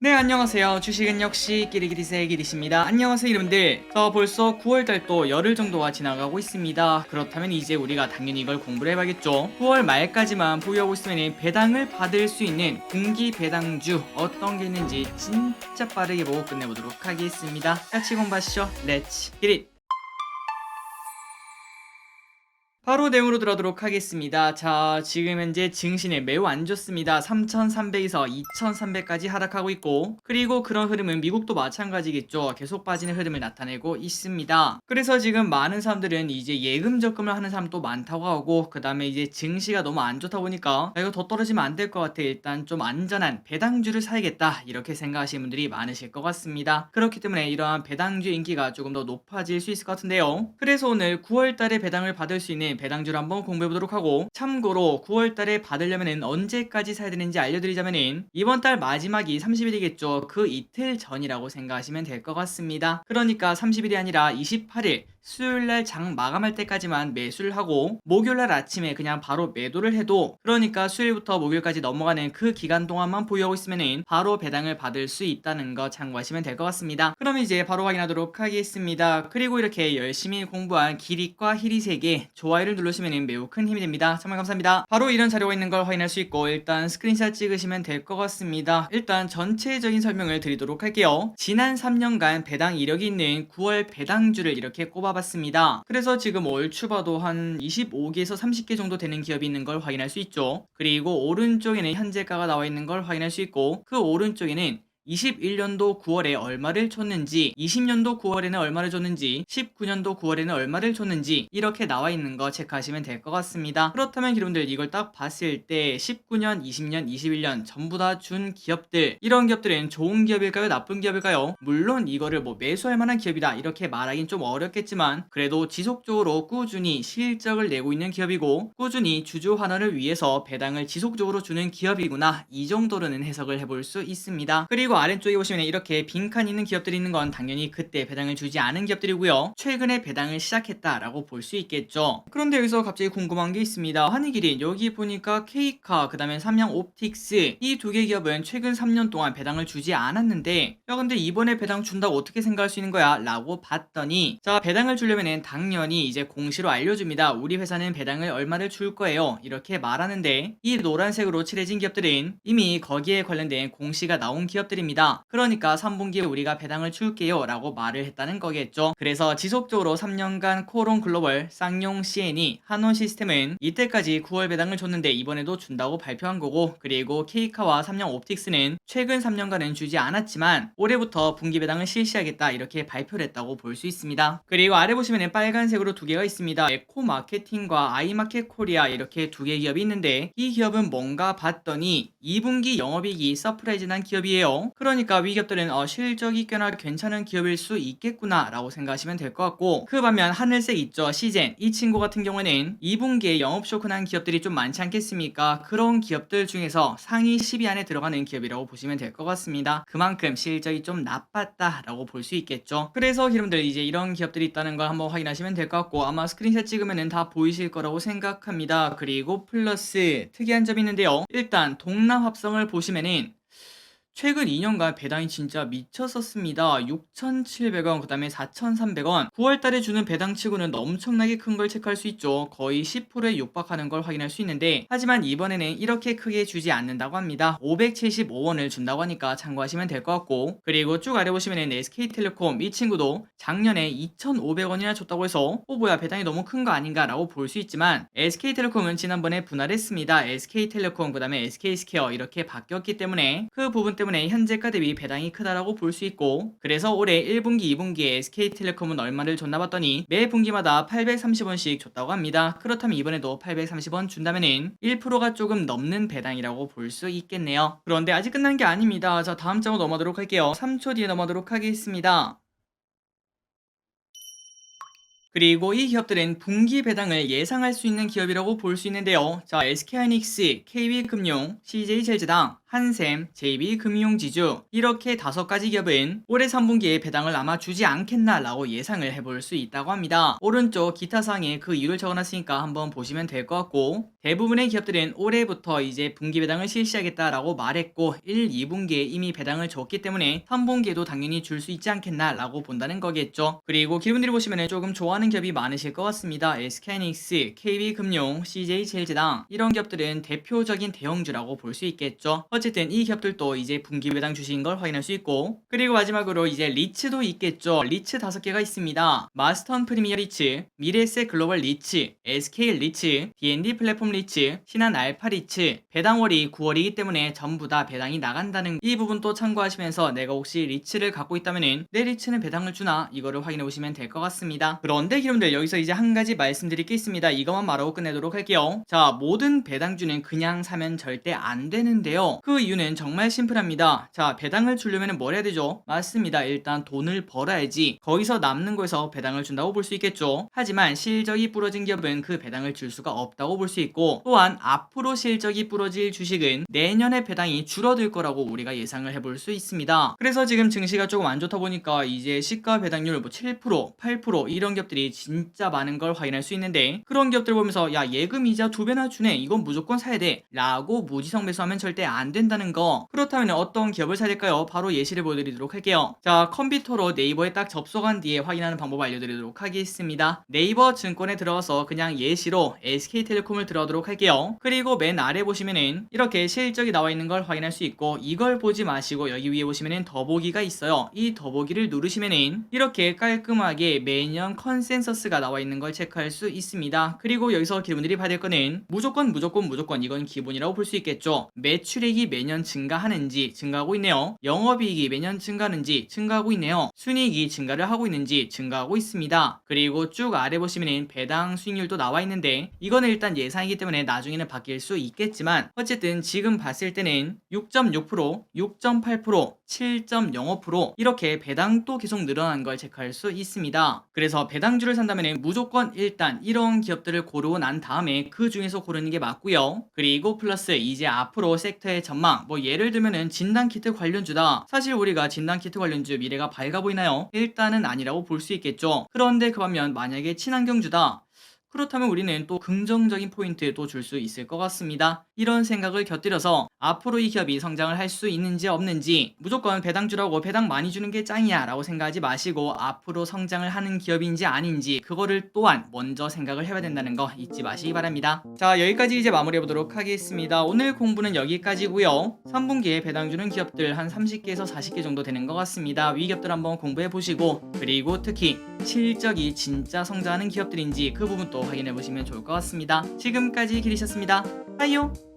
네, 안녕하세요. 주식은 역시 끼리끼리새 끼리십니다. 안녕하세요, 여러분들. 저 벌써 9월달도 열흘 정도가 지나가고 있습니다. 그렇다면 이제 우리가 당연히 이걸 공부를 해봐야겠죠. 9월 말까지만 보유하고 있으면 배당을 받을 수 있는 분기 배당주 어떤 게 있는지 진짜 빠르게 보고 끝내보도록 하겠습니다. 같이 공부하시죠. 렛츠 기릿! 바로 내용으로 들어가도록 하겠습니다. 자, 지금 현재 증시는 매우 안 좋습니다. 3,300에서 2,300까지 하락하고 있고, 그리고 그런 흐름은 미국도 마찬가지겠죠. 계속 빠지는 흐름을 나타내고 있습니다. 그래서 지금 많은 사람들은 이제 예금 적금을 하는 사람도 많다고 하고, 그 다음에 이제 증시가 너무 안 좋다 보니까 이거 더 떨어지면 안 될 것 같아. 일단 좀 안전한 배당주를 사야겠다. 이렇게 생각하시는 분들이 많으실 것 같습니다. 그렇기 때문에 이러한 배당주 인기가 조금 더 높아질 수 있을 것 같은데요. 그래서 오늘 9월 달에 배당을 받을 수 있는 배당주를 한번 공부해 보도록 하고, 참고로 9월 달에 받으려면 언제까지 사야 되는지 알려드리자면은 이번 달 마지막이 30일이겠죠. 그 이틀 전이라고 생각하시면 될 것 같습니다. 그러니까 30일이 아니라 28일 수요일날 장 마감할 때까지만 매수를 하고, 목요일날 아침에 그냥 바로 매도를 해도, 그러니까 수요일부터 목요일까지 넘어가는 그 기간 동안만 보유하고 있으면은 바로 배당을 받을 수 있다는 거 참고하시면 될 것 같습니다. 그럼 이제 바로 확인하도록 하겠습니다. 그리고 이렇게 열심히 공부한 기릿과 희릿에게 좋아요를 누르시면 매우 큰 힘이 됩니다. 정말 감사합니다. 바로 이런 자료가 있는 걸 확인할 수 있고, 일단 스크린샷 찍으시면 될 것 같습니다. 일단 전체적인 설명을 드리도록 할게요. 지난 3년간 배당 이력이 있는 9월 배당주를 이렇게 꼽아봤습니다. 그래서 지금 얼추봐도 한 25개에서 30개 정도 되는 기업이 있는 걸 확인할 수 있죠. 그리고 오른쪽에는 현재가가 나와 있는 걸 확인할 수 있고, 그 오른쪽에는 21년도 9월에 얼마를 줬는지, 20년도 9월에는 얼마를 줬는지, 19년도 9월에는 얼마를 줬는지 이렇게 나와 있는 거 체크하시면 될 것 같습니다. 그렇다면 여러분들 이걸 딱 봤을 때 19년, 20년, 21년 전부 다 준 기업들, 이런 기업들은 좋은 기업일까요? 나쁜 기업일까요? 물론 이거를 뭐 매수할 만한 기업이다 이렇게 말하긴 좀 어렵겠지만, 그래도 지속적으로 꾸준히 실적을 내고 있는 기업이고, 꾸준히 주주 환원을 위해서 배당을 지속적으로 주는 기업이구나, 이 정도로는 해석을 해볼 수 있습니다. 그리고 아래쪽에 보시면 이렇게 빈칸 있는 기업들이 있는 건 당연히 그때 배당을 주지 않은 기업들이고요. 최근에 배당을 시작했다라고 볼 수 있겠죠. 그런데 여기서 갑자기 궁금한 게 있습니다. 한이기린 여기 보니까 K카, 그 다음에 삼양옵틱스, 이 두 개 기업은 최근 3년 동안 배당을 주지 않았는데, 야 근데 이번에 배당 준다고 어떻게 생각할 수 있는 거야? 라고 봤더니, 자, 배당을 주려면은 당연히 이제 공시로 알려줍니다. 우리 회사는 배당을 얼마를 줄 거예요, 이렇게 말하는데, 이 노란색으로 칠해진 기업들은 이미 거기에 관련된 공시가 나온 기업들입니다. 그러니까 3분기에 우리가 배당을 줄게요 라고 말을 했다는 거겠죠. 그래서 지속적으로 3년간 코오롱 글로벌, 쌍용 CNE, 한원 시스템은 이때까지 9월 배당을 줬는데 이번에도 준다고 발표한 거고, 그리고 K카와 삼양 옵틱스는 최근 3년간은 주지 않았지만 올해부터 분기 배당을 실시하겠다 이렇게 발표를 했다고 볼 수 있습니다. 그리고 아래 보시면 빨간색으로 두 개가 있습니다. 에코마케팅과 아이마켓 코리아, 이렇게 두 개 기업이 있는데, 이 기업은 뭔가 봤더니 2분기 영업이익이 서프라이즈 난 기업이에요. 그러니까 위기업들은 실적이 꽤나 괜찮은 기업일 수 있겠구나 라고 생각하시면 될 것 같고, 그 반면 하늘색 있죠, 시젠, 이 친구 같은 경우에는 2분기에 영업 쇼크난 기업들이 좀 많지 않겠습니까? 그런 기업들 중에서 상위 10위 안에 들어가는 기업이라고 보시면 될 것 같습니다. 그만큼 실적이 좀 나빴다 라고 볼 수 있겠죠. 그래서 여러분들 이제 이런 기업들이 있다는 걸 한번 확인하시면 될 것 같고, 아마 스크린샷 찍으면 다 보이실 거라고 생각합니다. 그리고 플러스 특이한 점이 있는데요. 일단 동남합성을 보시면은 최근 2년간 배당이 진짜 미쳤었습니다. 6,700원, 그 다음에 4,300원. 9월달에 주는 배당치고는 엄청나게 큰 걸 체크할 수 있죠. 거의 10%에 육박하는 걸 확인할 수 있는데, 하지만 이번에는 이렇게 크게 주지 않는다고 합니다. 575원을 준다고 하니까 참고하시면 될 것 같고, 그리고 쭉 아래 보시면 SK텔레콤, 이 친구도 작년에 2,500원이나 줬다고 해서 뭐야 배당이 너무 큰 거 아닌가 라고 볼 수 있지만, SK텔레콤은 지난번에 분할했습니다. SK텔레콤, 그 다음에 SK스퀘어 이렇게 바뀌었기 때문에 그 부분 때문에 현재가 대비 배당이 크다라고 볼 수 있고, 그래서 올해 1분기, 2분기에 SK텔레콤은 얼마를 줬나 봤더니 매 분기마다 830원씩 줬다고 합니다. 그렇다면 이번에도 830원 준다면은 1%가 조금 넘는 배당이라고 볼 수 있겠네요. 그런데 아직 끝난 게 아닙니다. 자, 다음 장으로 넘어가도록 할게요. 3초 뒤에 넘어가도록 하겠습니다. 그리고 이 기업들은 분기 배당을 예상할 수 있는 기업이라고 볼 수 있는데요. 자, SK하이닉스, KB금융, CJ제일제당, 한샘, JB금융지주 이렇게 5가지 기업은 올해 3분기에 배당을 아마 주지 않겠나라고 예상을 해볼 수 있다고 합니다. 오른쪽 기타사항에 그 이유를 적어놨으니까 한번 보시면 될 것 같고, 대부분의 기업들은 올해부터 이제 분기 배당을 실시하겠다라고 말했고 1, 2분기에 이미 배당을 줬기 때문에 3분기에도 당연히 줄 수 있지 않겠나라고 본다는 거겠죠. 그리고 기분들이 보시면 조금 좋아하는 기업이 많으실 것 같습니다. SK하이닉스, KB금융, CJ제일제당 이런 기업들은 대표적인 대형주라고 볼 수 있겠죠. 어쨌든 이 기업들도 이제 분기 배당 주신 걸 확인할 수 있고, 그리고 마지막으로 이제 리츠도 있겠죠. 리츠 5개가 있습니다. 마스턴 프리미어 리츠, 미래에셋 글로벌 리츠, SK 리츠, D&D 플랫폼 리츠, 신한 알파 리츠. 배당월이 9월이기 때문에 전부 다 배당이 나간다는 이 부분도 참고하시면서 내가 혹시 리츠를 갖고 있다면은 내 리츠는 배당을 주나 이거를 확인해 보시면 될 것 같습니다. 그런데 여러분들 여기서 이제 한 가지 말씀드릴 게 있습니다. 이것만 말하고 끝내도록 할게요. 자, 모든 배당주는 그냥 사면 절대 안 되는데요. 그 이유는 정말 심플합니다. 자, 배당을 주려면 뭘 해야 되죠? 맞습니다. 일단 돈을 벌어야지 거기서 남는 거에서 배당을 준다고 볼 수 있겠죠. 하지만 실적이 부러진 기업은 그 배당을 줄 수가 없다고 볼 수 있고, 또한 앞으로 실적이 부러질 주식은 내년에 배당이 줄어들 거라고 우리가 예상을 해볼 수 있습니다. 그래서 지금 증시가 조금 안 좋다 보니까 이제 시가 배당률 뭐 7%, 8% 이런 기업들이 진짜 많은 걸 확인할 수 있는데, 그런 기업들 보면서 야, 예금 이자 2배나 주네, 이건 무조건 사야 돼 라고 무지성 매수하면 절대 안 된다는 거. 그렇다면 어떤 기업을 사야 될까요? 바로 예시를 보여드리도록 할게요. 자, 컴퓨터로 네이버에 딱 접속한 뒤에 확인하는 방법 알려드리도록 하겠습니다. 네이버 증권에 들어가서 그냥 예시로 SK텔레콤을 들어가도록 할게요. 그리고 맨 아래 보시면은 이렇게 실적이 나와 있는 걸 확인할 수 있고, 이걸 보지 마시고 여기 위에 보시면은 더보기가 있어요. 이 더보기를 누르시면은 이렇게 깔끔하게 매년 컨센서스가 나와 있는 걸 체크할 수 있습니다. 그리고 여기서 기분들이 받을 거는 무조건 이건 기본이라고 볼 수 있겠죠. 매출액이 매년 증가하는지 증가하고 있네요. 영업이익이 매년 증가하는지 증가하고 있네요. 순이익이 증가를 하고 있는지 증가하고 있습니다. 그리고 쭉 아래 보시면은 배당 수익률도 나와 있는데, 이거는 일단 예상이기 때문에 나중에는 바뀔 수 있겠지만 어쨌든 지금 봤을 때는 6.6%, 6.8%, 7.05% 이렇게 배당도 계속 늘어난 걸 체크할 수 있습니다. 그래서 배당주를 산다면 무조건 일단 이런 기업들을 고르고 난 다음에 그 중에서 고르는 게 맞고요. 그리고 플러스 이제 앞으로 섹터의 전망, 뭐 예를 들면은 진단키트 관련주다. 사실 우리가 진단키트 관련주 미래가 밝아 보이나요? 일단은 아니라고 볼 수 있겠죠. 그런데 그 반면 만약에 친환경주다, 그렇다면 우리는 또 긍정적인 포인트도 줄 수 있을 것 같습니다. 이런 생각을 곁들여서 앞으로 이 기업이 성장을 할 수 있는지 없는지, 무조건 배당주라고 배당 많이 주는 게 짱이야 라고 생각하지 마시고 앞으로 성장을 하는 기업인지 아닌지 그거를 또한 먼저 생각을 해야 된다는 거 잊지 마시기 바랍니다. 자, 여기까지 이제 마무리해 보도록 하겠습니다. 오늘 공부는 여기까지고요. 3분기에 배당 주는 기업들 한 30개에서 40개 정도 되는 것 같습니다. 위 기업들 한번 공부해 보시고, 그리고 특히 실적이 진짜 성장하는 기업들인지 그 부분도 확인해 보시면 좋을 것 같습니다. 지금까지 기리셨습니다. 빠이요.